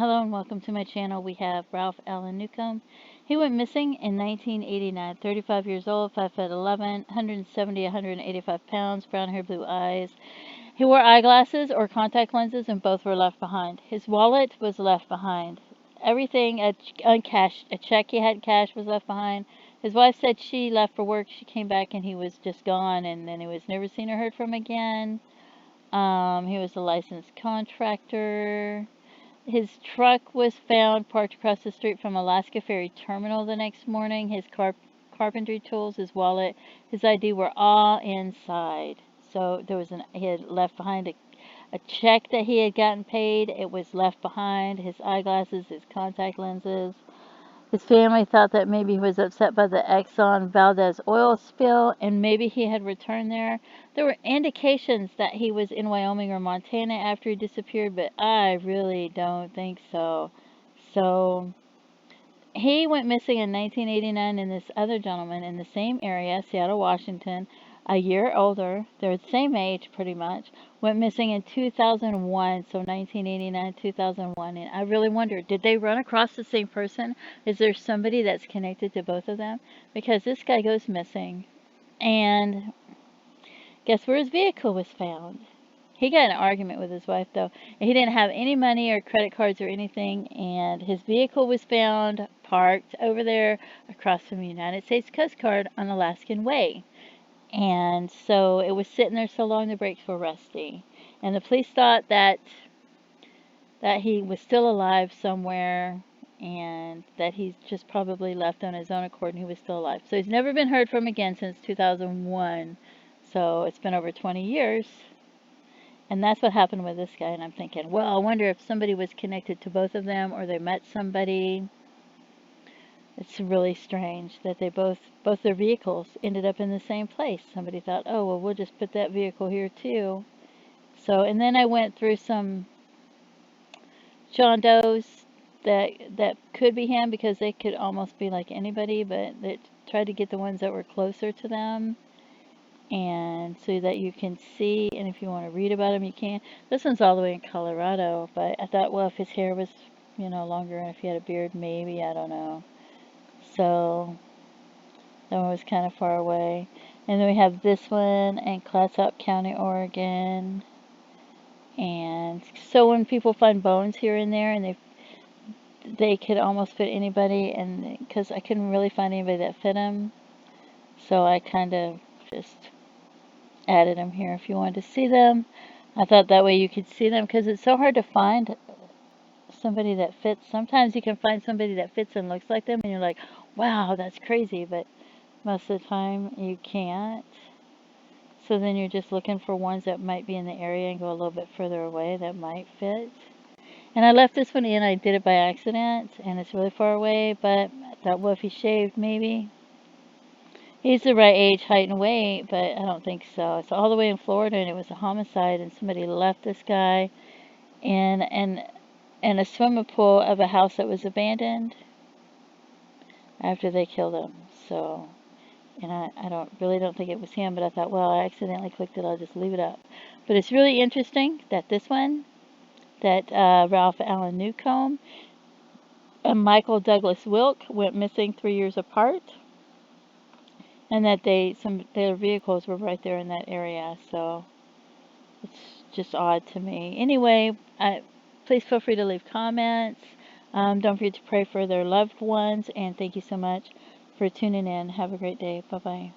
Hello and welcome to my channel. We have Ralph Alan Newcombe. He went missing in 1989, 35 years old, 5 foot 11, 170, 185 pounds, brown hair, blue eyes. He wore eyeglasses or contact lenses and both were left behind. His wallet was left behind. Everything, uncashed, a check he had cash was left behind. His wife said she left for work. She came back and he was just gone, and then he was never seen or heard from again. He was a licensed contractor. His truck was found parked across the street from Alaska Ferry Terminal the next morning. His carpentry tools, his wallet, his ID were all inside. So he had left behind a check that he had gotten paid. It was left behind. His eyeglasses, his contact lenses. His family thought that maybe he was upset by the Exxon Valdez oil spill and maybe he had returned there. There were indications that he was in Wyoming or Montana after he disappeared, but I really don't think so. So he went missing in 1989, and this other gentleman in the same area, Seattle, Washington, a year older, they're the same age pretty much, went missing in 2001, so 1989, 2001. And I really wonder, did they run across the same person? Is there somebody that's connected to both of them? Because this guy goes missing, and guess where his vehicle was found? He got in an argument with his wife, though. He didn't have any money or credit cards or anything, and his vehicle was found parked over there across from the United States Coast Guard on Alaskan Way. And so it was sitting there so long the brakes were rusty. And the police thought that he was still alive somewhere and that he's just probably left on his own accord and he was still alive. So he's never been heard from again since 2001. So it's been over 20 years. And that's what happened with this guy. And I'm thinking, well, I wonder if somebody was connected to both of them or they met somebody. It's really strange that they both their vehicles ended up in the same place. Somebody thought, oh, well, we'll just put that vehicle here too. So, and then I went through some John Does that could be him because they could almost be like anybody, but they tried to get the ones that were closer to them. And so that you can see, and if you want to read about him, you can. This one's all the way in Colorado, but I thought, well, if his hair was, longer and if he had a beard, maybe, I don't know. So that one was kind of far away. And then we have this one in Clatsop County, Oregon. And so when people find bones here and there, and they could almost fit anybody, and because I couldn't really find anybody that fit him, so I kind of just added them here if you wanted to see them. I thought that way you could see them because it's so hard to find somebody that fits. Sometimes you can find somebody that fits and looks like them and you're like, wow, that's crazy, but most of the time you can't. So then you're just looking for ones that might be in the area and go a little bit further away that might fit. And I left this one in. I did it by accident and it's really far away, but I thought, well, if he shaved, maybe. He's the right age, height, and weight, but I don't think so. It's all the way in Florida, and it was a homicide, and somebody left this guy in a swimming pool of a house that was abandoned after they killed him. So, and I really don't think it was him, but I thought, well, I accidentally clicked it, I'll just leave it up. But it's really interesting that this one, that Ralph Alan Newcombe and Michael Douglas Wilk went missing 3 years apart. And that their vehicles were right there in that area, so it's just odd to me. Anyway, please feel free to leave comments. Don't forget to pray for their loved ones, and thank you so much for tuning in. Have a great day. Bye-bye.